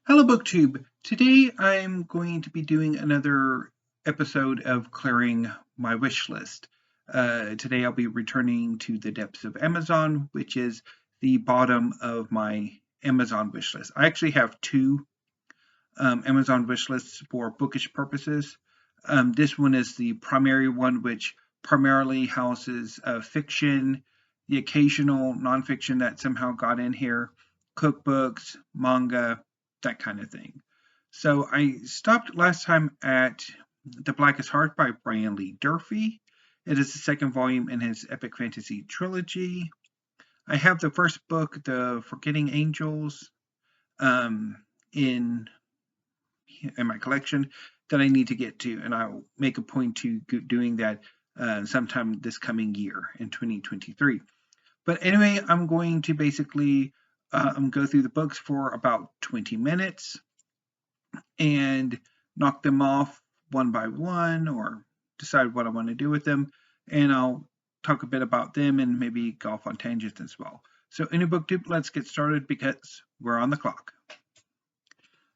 Hello BookTube. Today I'm going to be doing another episode of clearing my wish list. Today I'll be returning to the depths of Amazon, which is the bottom of my Amazon wish list. I actually have two Amazon wish lists for bookish purposes. This one is the primary one, which primarily houses fiction, the occasional nonfiction that somehow got in here, cookbooks, manga, that kind of thing. So I stopped last time at The Blackest Heart by Brian Lee Durfee. It is the second volume in his epic fantasy trilogy. I have the first book, The Forgetting Angels, in my collection that I need to get to, and I'll make a point to doing that sometime this coming year in 2023. But anyway, I'm going to basically go through the books for about 20 minutes and knock them off one by one or decide what I want to do with them. And I'll talk a bit about them and maybe go off on tangents as well. So any BookTube, let's get started because we're on the clock.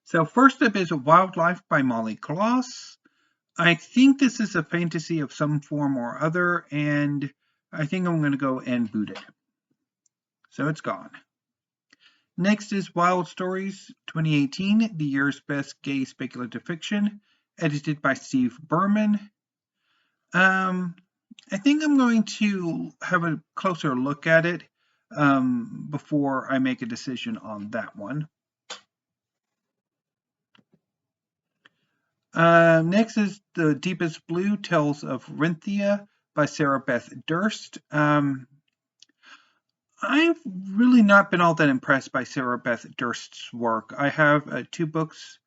So first up is Wildlife by Molly Kloss. I think this is a fantasy of some form or other, and I think I'm going to go and boot it. So it's gone. Next is Wild Stories 2018, the year's best gay speculative fiction, edited by Steve Berman. I think I'm going to have a closer look at it before I make a decision on that one. Next is The Deepest Blue, Tales of Rinthia by Sarah Beth Durst. I've really not been all that impressed by Sarah Beth Durst's work. I have two books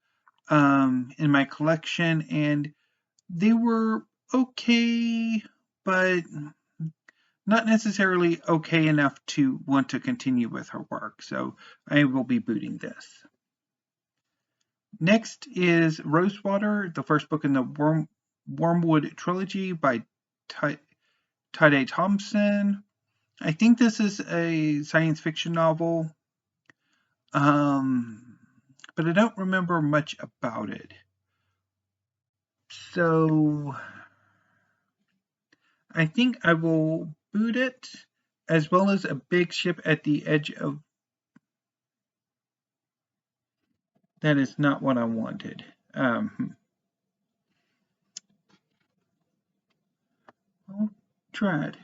in my collection, and they were okay, but not necessarily okay enough to want to continue with her work. So I will be booting this. Next is Rosewater, the first book in the Wormwood trilogy by Tade Thompson. I think this is a science fiction novel, but I don't remember much about it. So I think I will boot it, as well as A Big Ship at the Edge of... That is not what I wanted. Tried.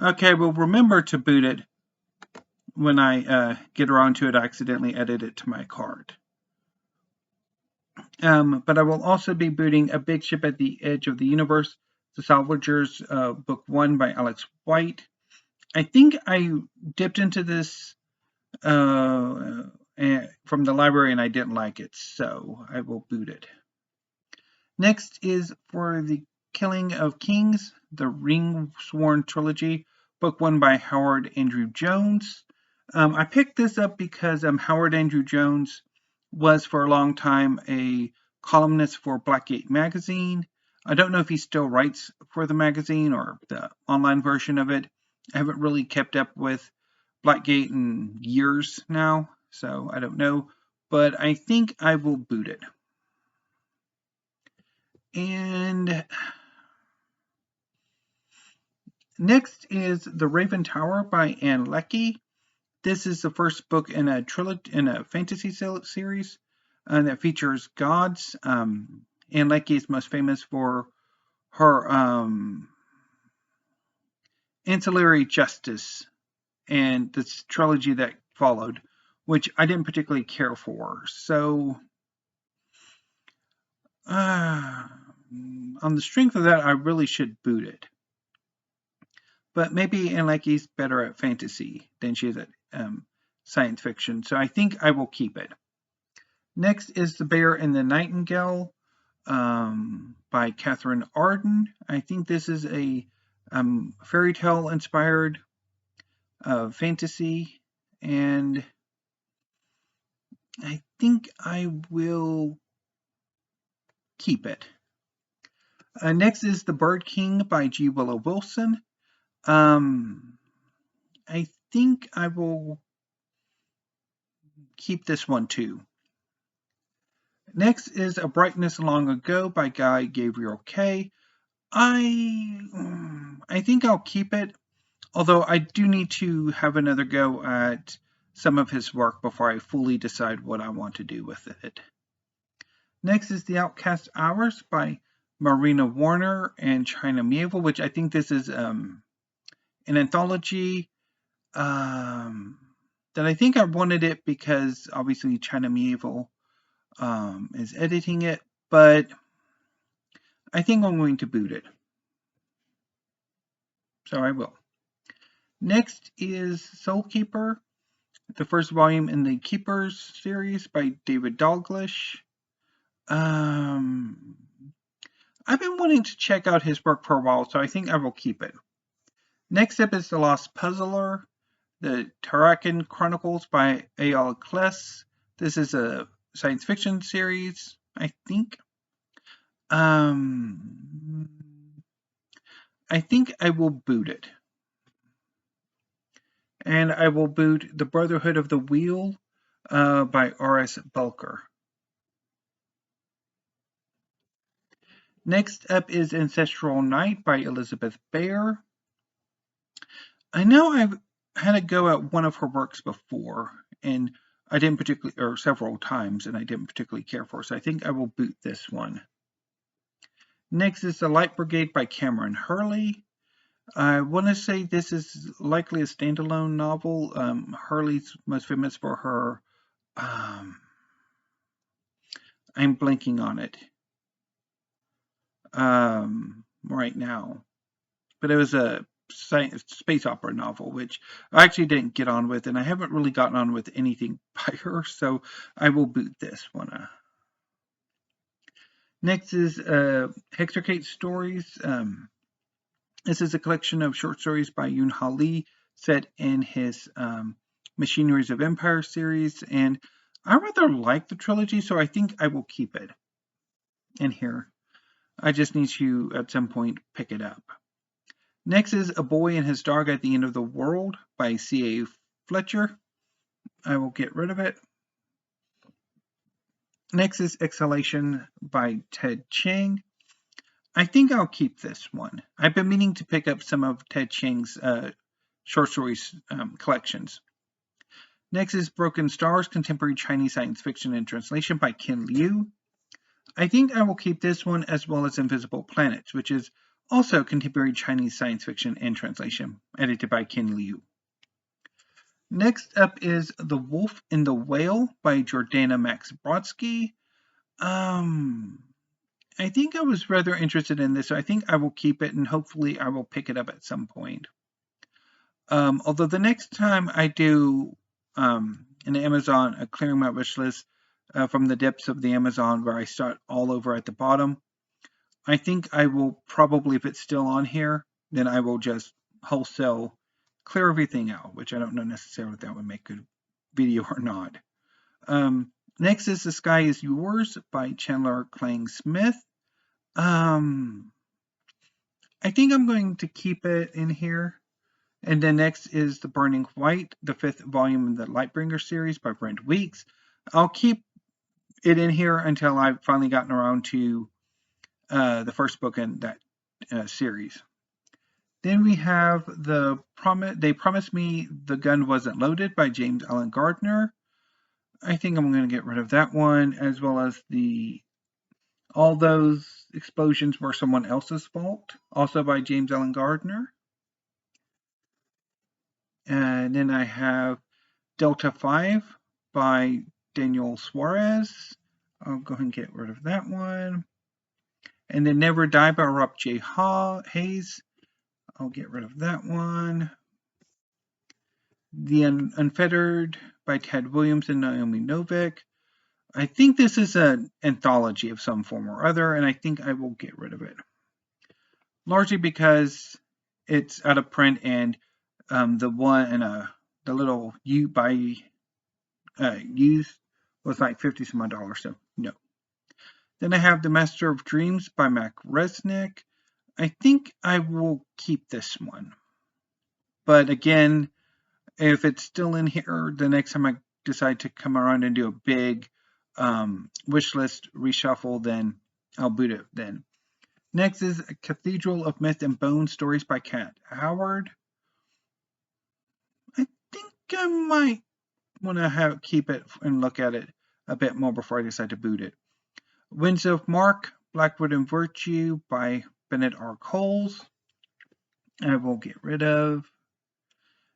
Okay, well, remember to boot it when I get around to it. I accidentally edit it to my card. But I will also be booting A Big Ship at the Edge of the Universe, The Salvagers, Book 1 by Alex White. I think I dipped into this from the library and I didn't like it, so I will boot it. Next is For the Killing of Kings, the Ringsworn Trilogy, Book 1 by Howard Andrew Jones. I picked this up because Howard Andrew Jones was for a long time a columnist for Blackgate magazine. I don't know if he still writes for the magazine or the online version of it. I haven't really kept up with Blackgate in years now, so I don't know, but I think I will boot it. And next is The Raven Tower by Ann Leckie. This is the first book in a fantasy series that features gods. Ann Leckie is most famous for her Ancillary Justice and this trilogy that followed, which I didn't particularly care for. So on the strength of that, I really should boot it. But maybe Ann Leckie's better at fantasy than she is at science fiction, so I think I will keep it. Next is The Bear and the Nightingale by Catherine Arden. I think this is a fairy tale inspired fantasy, and I think I will keep it. Next is The Bird King by G. Willow Wilson. I think I will keep this one too. Next is A Brightness Long Ago by Guy Gabriel Kay. I think I'll keep it, although I do need to have another go at some of his work before I fully decide what I want to do with it. Next is The Outcast Hours by Marina Warner and China Miéville, which I think this is an anthology that I think I wanted it because obviously China Miéville is editing it, but I think I'm going to boot it. So I will. Next is Soul Keeper, the first volume in the Keepers series by David Dalglish. I've been wanting to check out his work for a while, so I think I will keep it. Next up is The Lost Puzzler, the Tarakan Chronicles by A.L. Kless. This is a science fiction series, I think. I think I will boot it. And I will boot The Brotherhood of the Wheel by R.S. Belker. Next up is Ancestral Night by Elizabeth Bear. I know I've had a go at one of her works before, and I didn't particularly, or several times, and I didn't particularly care for, so I think I will boot this one. Next is The Light Brigade by Cameron Hurley. I want to say this is likely a standalone novel. Hurley's most famous for her, I'm blanking on it right now, but it was a space opera novel, which I actually didn't get on with, and I haven't really gotten on with anything by her, so I will boot this one. Next is Hexarchate Stories. This is a collection of short stories by Yoon Ha Lee set in his Machineries of Empire series, and I rather like the trilogy, so I think I will keep it in here. I just need to, at some point, pick it up. Next is A Boy and His Dog at the End of the World by C.A. Fletcher. I will get rid of it. Next is Exhalation by Ted Chiang. I think I'll keep this one. I've been meaning to pick up some of Ted Chiang's short stories collections. Next is Broken Stars, Contemporary Chinese Science Fiction and Translation by Ken Liu. I think I will keep this one as well as Invisible Planets, which is also contemporary Chinese science fiction and translation, edited by Ken Liu. Next up is The Wolf and the Whale by Jordana Max Brodsky. I think I was rather interested in this, so I think I will keep it, and hopefully I will pick it up at some point. Although the next time I do an Amazon, clearing my wish list from the depths of the Amazon where I start all over at the bottom, I think I will probably, if it's still on here, then I will just wholesale clear everything out, which I don't know necessarily if that would make a good video or not. Next is The Sky Is Yours by Chandler Klang Smith. I think I'm going to keep it in here. And then next is The Burning White, the 5th volume in the Lightbringer series by Brent Weeks. I'll keep it in here until I've finally gotten around to the first book in that series. Then we have They Promised Me the Gun Wasn't Loaded by James Allen Gardner. I think I'm going to get rid of that one, as well as All Those Explosions Were Someone Else's Fault, also by James Allen Gardner. And then I have Delta 5 by Daniel Suarez. I'll go ahead and get rid of that one. And then Never Die by Rob J. Hayes. I'll get rid of that one. The Unfettered by Ted Williams and Naomi Novik. I think this is an anthology of some form or other, and I think I will get rid of it. Largely because it's out of print, and the little U by used was like $50 some odd, so no. Then I have The Master of Dreams by Mac Resnick. I think I will keep this one. But again, if it's still in here, the next time I decide to come around and do a big Wishlist reshuffle, then I'll boot it then. Next is a Cathedral of Myth and Bone, stories by Kat Howard. I think I might want to keep it and look at it a bit more before I decide to boot it. Winds of Mark, Blackwood and Virtue by Bennett R. Coles. I will get rid of.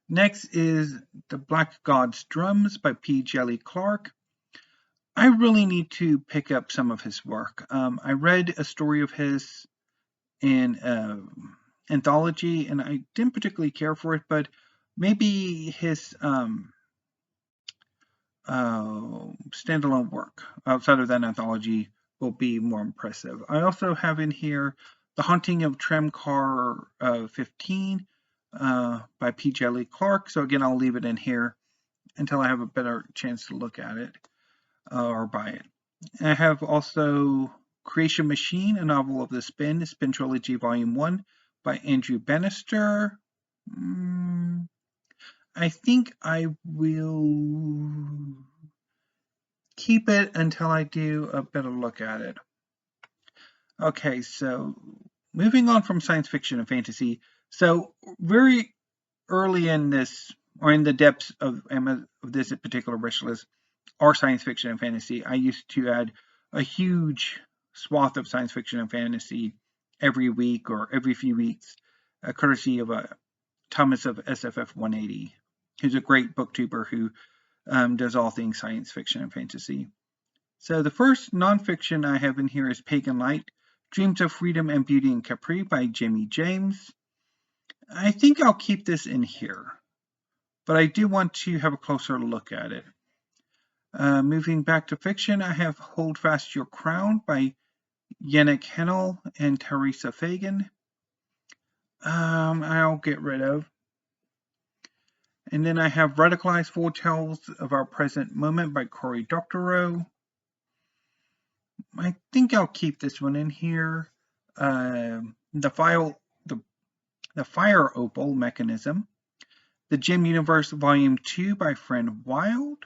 Next is The Black God's Drums by P. Jelly Clark. I really need to pick up some of his work. I read a story of his in anthology, and I didn't particularly care for it, but maybe his standalone work outside of that anthology will be more impressive. I also have in here The Haunting of Tramcar 15 by P. Jelly Clark. So again, I'll leave it in here until I have a better chance to look at it or buy it. I have also Creation Machine, a novel of the Spin Trilogy Volume 1 by Andrew Bannister. I think I will keep it until I do a better look at it. Okay, so moving on from science fiction and fantasy. So very early in this, or in the depths of this particular wish list, are science fiction and fantasy. I used to add a huge swath of science fiction and fantasy every week or every few weeks, courtesy of Thomas of SFF 180, who's a great booktuber who does all things science fiction and fantasy. So the first nonfiction I have in here is Pagan Light, Dreams of Freedom and Beauty and Capri by Jamie James. I think I'll keep this in here, but I do want to have a closer look at it. Moving back to fiction, I have Hold Fast Your Crown by Yannick Hennel and Teresa Fagan. I'll get rid of. And then I have Radicalized Foretales of Our Present Moment by Cory Doctorow. I think I'll keep this one in here. The Fire Opal Mechanism. The Gem Universe Volume 2 by Fran Wild.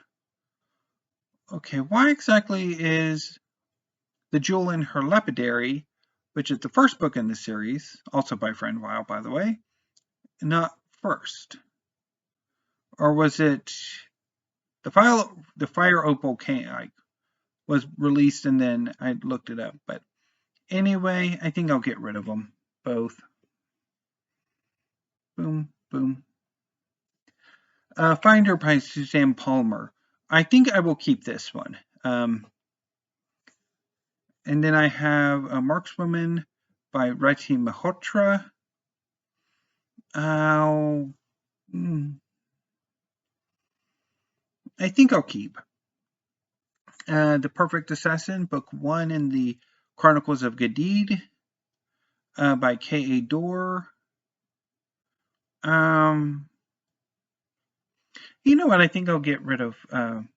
Okay, why exactly is The Jewel in Her Lapidary, which is the first book in the series, also by Fran Wild, by the way, not first? Or was it the Fire Opal was released and then I looked it up? But anyway, I think I'll get rid of them both. Boom, boom. Finder by Suzanne Palmer. I think I will keep this one. And then I have a Markswoman by Rati Malhotra. I think I'll keep. The Perfect Assassin, Book 1 in the Chronicles of Gadid by K.A. Dorr. You know what? I think I'll get rid of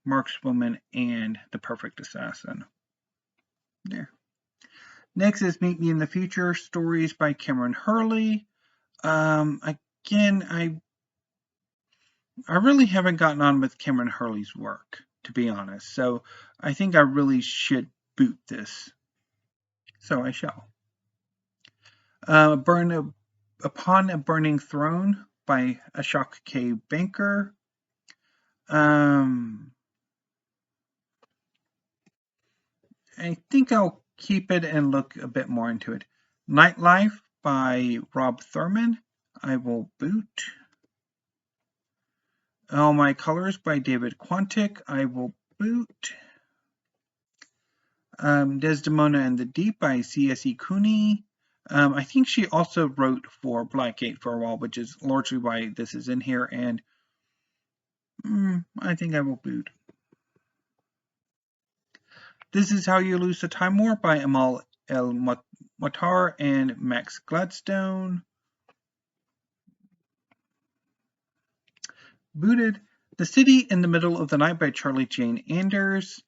Markswoman and The Perfect Assassin. There. Next is Meet Me in the Future, stories by Cameron Hurley. Again, I really haven't gotten on with Cameron Hurley's work, to be honest. So I think I really should boot this. So I shall. Upon a Burning Throne by Ashok K. Banker. I think I'll keep it and look a bit more into it. Nightlife by Rob Thurman. I will boot. All My Colors by David Quantick. I will boot. Desdemona and the Deep by C.S.E. Cooney. I think she also wrote for Blackgate for a while, which is largely why this is in here, and I think I will boot. This Is How You Lose the Time War by Amal El Matar and Max Gladstone. Booted. The City in the Middle of the Night by Charlie Jane Anders.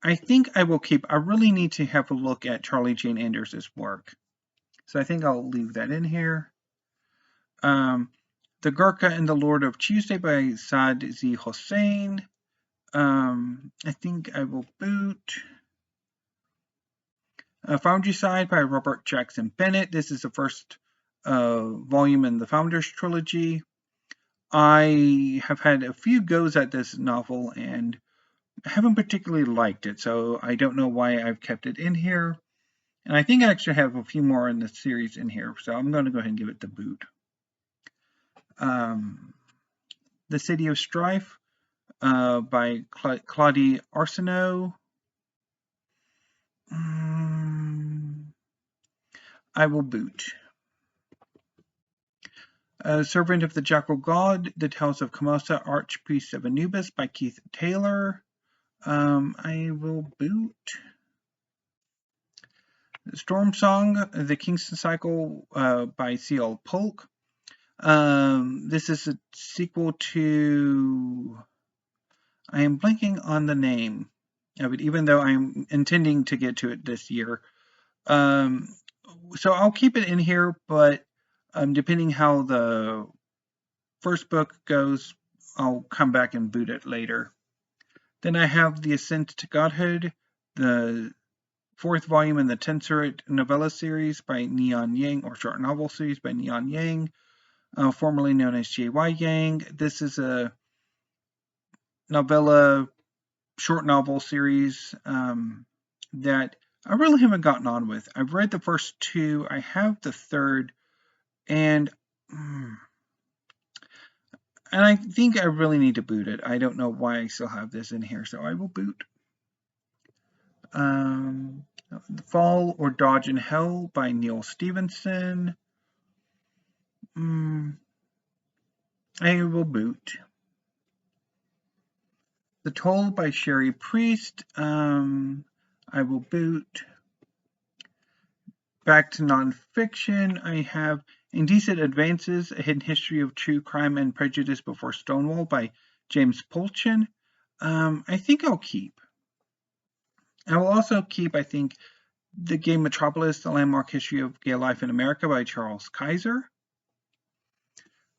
I think I will keep. I really need to have a look at Charlie Jane Anders' work. So I think I'll leave that in here. The Gurkha and the Lord of Tuesday by Saad Z. Hossein. I think I will boot Foundry Side by Robert Jackson Bennett. This is the first volume in the Founders trilogy. I have had a few goes at this novel and haven't particularly liked it, so I don't know why I've kept it in here. And I think I actually have a few more in the series in here, so I'm going to go ahead and give it the boot. The City of Strife by Claudie Arsenault. I will boot. Servant of the Jackal God, The Tales of Camosa, Archpriest of Anubis by Keith Taylor. I will boot. Storm Song, The Kingston Cycle by C.L. Polk. This is a sequel to... I am blanking on the name of it, even though I'm intending to get to it this year. So I'll keep it in here, but depending how the first book goes, I'll come back and boot it later. Then I have The Ascent to Godhood, the fourth volume in the Tenseret novella series by Neon Yang, or short novel series by Neon Yang, formerly known as J.Y. Yang. This is a novella, short novel series that I really haven't gotten on with. I've read the first two, I have the third, and I think I really need to boot it. I don't know why I still have this in here, so I will boot. The Fall or Dodge in Hell by Neil Stevenson. I will boot. The Toll by Sherry Priest. I will boot. Back to nonfiction, I have Indecent Advances, A Hidden History of True Crime and Prejudice Before Stonewall by James Polchin. I think I'll keep. I will also keep, I think, The Gay Metropolis, The Landmark History of Gay Life in America by Charles Kaiser.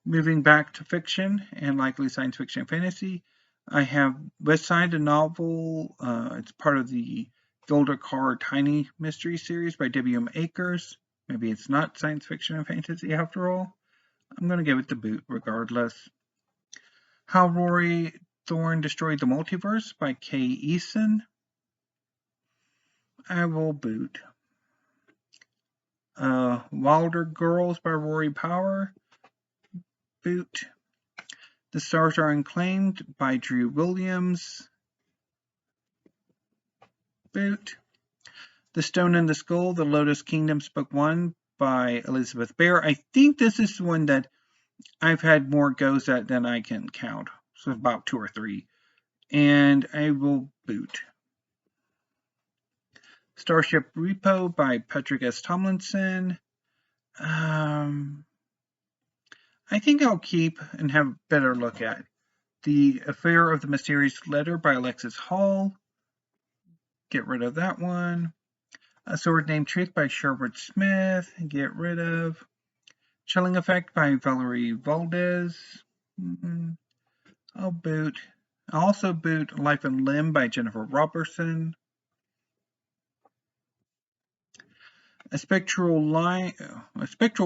Moving back to fiction and likely science fiction and fantasy, I have West Side, a novel. It's part of the Golder Car Tiny Mystery series by W.M. Akers. Maybe it's not science fiction and fantasy after all. I'm going to give it the boot regardless. How Rory Thorne Destroyed the Multiverse by Kay Eason. I will boot. Wilder Girls by Rory Power. Boot. The Stars Are Unclaimed by Drew Williams. Boot. The Stone and the Skull, The Lotus Kingdoms, Book 1 by Elizabeth Bear. I think this is one that I've had more goes at than I can count. So about 2 or 3. And I will boot. Starship Repo by Patrick S. Tomlinson. I think I'll keep and have a better look at. The Affair of the Mysterious Letter by Alexis Hall. Get rid of that one. A Sword Named Truth by Sherwood Smith. Get rid of. Chilling Effect by Valerie Valdez. I'll boot. I'll also boot Life and Limb by Jennifer Robertson. A Spectral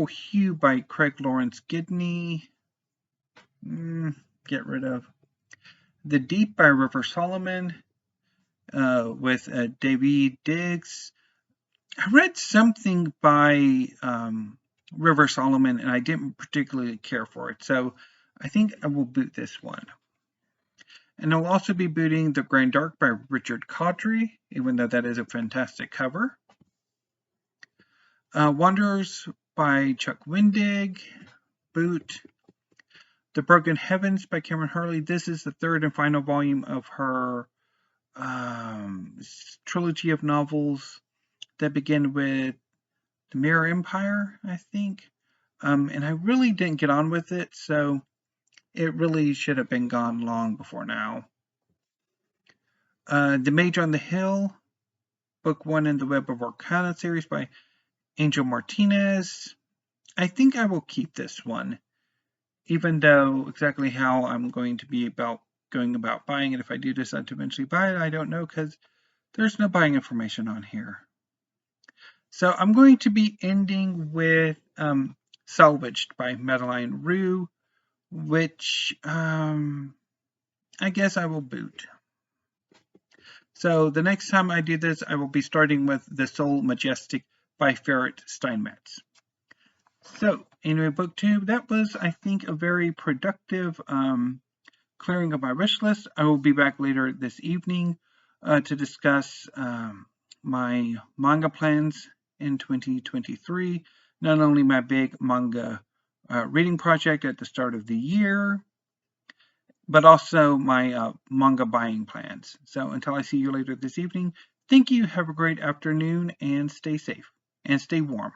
Hue by Craig Lawrence Gidney. Get rid of. The Deep by River Solomon with David Diggs. I read something by River Solomon and I didn't particularly care for it, so I think I will boot this one. And I'll also be booting The Grand Dark by Richard Caudry, even though that is a fantastic cover. Wanderers by Chuck Wendig. Boot. The Broken Heavens by Cameron Hurley. This is the third and final volume of her trilogy of novels that begin with The Mirror Empire, I think. And I really didn't get on with it, so it really should have been gone long before now. The Mage on the Hill, Book 1 in the Web of Arcana series by Angel Martinez. I think I will keep this one, even though exactly how I'm going to be about going about buying it. If I do decide to eventually buy it, I don't know because there's no buying information on here. So I'm going to be ending with Salvaged by Madeline Rue, which I guess I will boot. So the next time I do this, I will be starting with The Soul Majestic by Ferret Steinmetz. So anyway, book 2, that was, I think, a very productive clearing of my wish list. I will be back later this evening to discuss my manga plans in 2023. Not only my big manga reading project at the start of the year, but also my manga buying plans. So until I see you later this evening, thank you, have a great afternoon, and stay safe and stay warm.